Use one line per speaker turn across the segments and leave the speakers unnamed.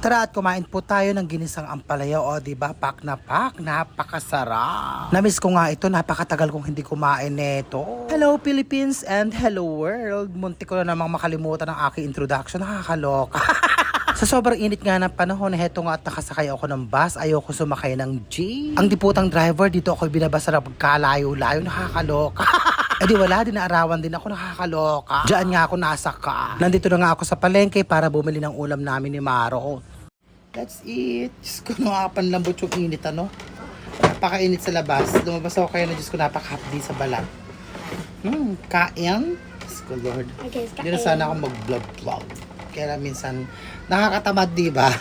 Tara at kumain po tayo ng ginisang ampalaya. O diba, pak, napakasarap. Namiss ko nga ito, napakatagal kong hindi kumain nito. Hello Philippines and hello world. Muntik ko na namang makalimutan ang aking introduction, nakakaloka. Sa sobrang init nga ng panahon, heto nga at nakasakay ako ng bus, ayoko sumakay ng jeep. Ang diputang driver, dito ako binabasa na pagkalayo-layo, nakakaloka. Eh di wala, dinaarawan din ako, nakakaloka. Diyan nga ako nasaka. Nandito na nga ako sa palengke para bumili ng ulam namin ni Maro. Let's eat. Diyos ko, panlambot yung init, ano? Napakainit sa labas. Lumabas ako kayo na Diyos ko, napakahapdi sa balat. Kain. Diyos ko, Lord.
Okay,
Hindi na sana ako mag-vlog. Kaya minsan, nakakatamad, di ba?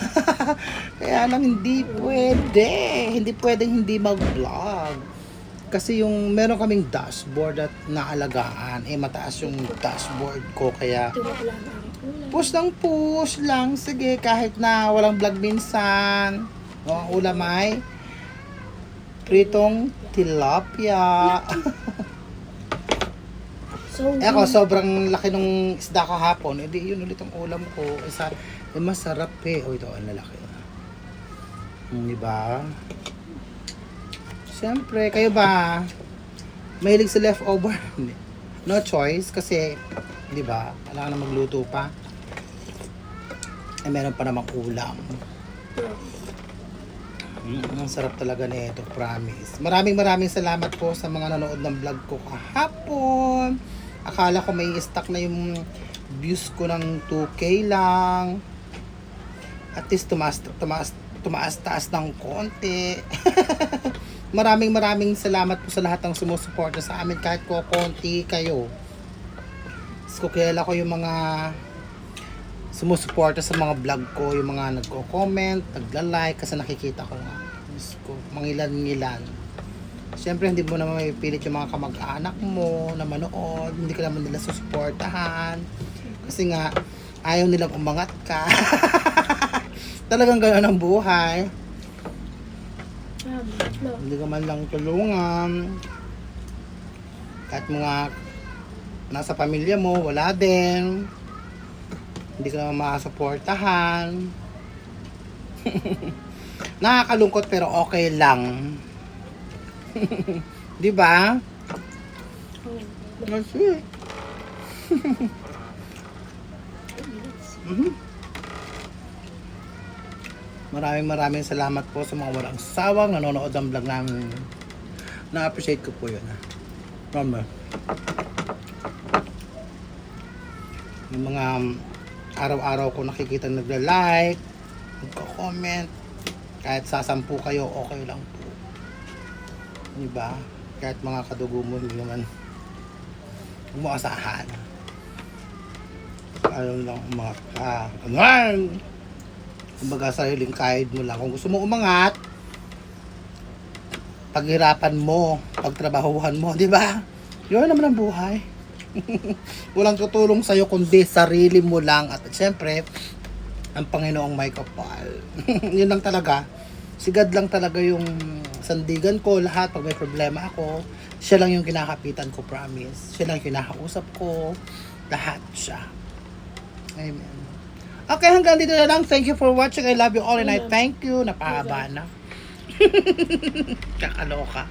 Kaya lang, hindi pwede. Hindi pwedeng hindi mag-vlog. Kasi yung meron kaming dashboard at naalagaan, mataas yung dashboard ko, kaya push lang, sige, kahit na walang vlog minsan. O, ang ulam ay pritong tilapia. Ako, sobrang laki nung isda kahapon, edi yun ulit ang ulam ko. Isa, masarap O, ito, ang lalaki. Diba? Siyempre, kayo ba? Mahilig sa leftover? No choice kasi, di ba? Kailangan na magluto pa. Meron pa namang ulam. Ang sarap talaga nito, promise. Maraming salamat po sa mga nanood ng vlog ko kahapon. Akala ko may stock na yung views ko ng 2K lang. At least tumaas-taas ng konti. Maraming salamat po sa lahat ng sumusuporta sa amin kahit ko konti kayo. So, kilala ko yung mga sumusuporta sa mga vlog ko, yung mga nagko-comment, nagla-like kasi nakikita ko nga. So, mangilan-ngilan. Siyempre, hindi mo naman mapipilit yung mga kamag-anak mo na manood, hindi ka naman nila susuportahan. Kasi nga, ayaw nilang umangat ka. Talagang gano'n ang buhay. Hindi ka man lang tulungan. Kahit mga nasa pamilya mo, wala din. Hindi ka naman makasuportahan. Nakakalungkot pero okay lang. Di ba? Kasi. Maraming salamat po sa mga walang sawang nanonood ng vlog namin. Na-appreciate ko po yun. Mama. Yung mga araw-araw ko nakikita nagla-like, nagko-comment, kahit sasampu kayo, okay lang po. Diba? Kahit mga kadugo mo, hindi naman umuasahan. Ayaw lang umangat. Kumbaga sariling kahit mo lang. Kung gusto mo umangat, paghirapan mo, pagtrabahuhan mo, di ba? Yun naman ang buhay. Walang tutulong sa'yo kundi sarili mo lang. At syempre, ang Panginoong may kapal. Yun lang talaga. Si God lang talaga yung sandigan ko. Lahat, pag may problema ako, siya lang yung kinakapitan ko, promise. Siya lang yung kinakausap ko. Lahat siya. Amen. Okay, hanggang dito na lang. Thank you for watching. I love you all and I thank you. Napahaba na. Kakaloka.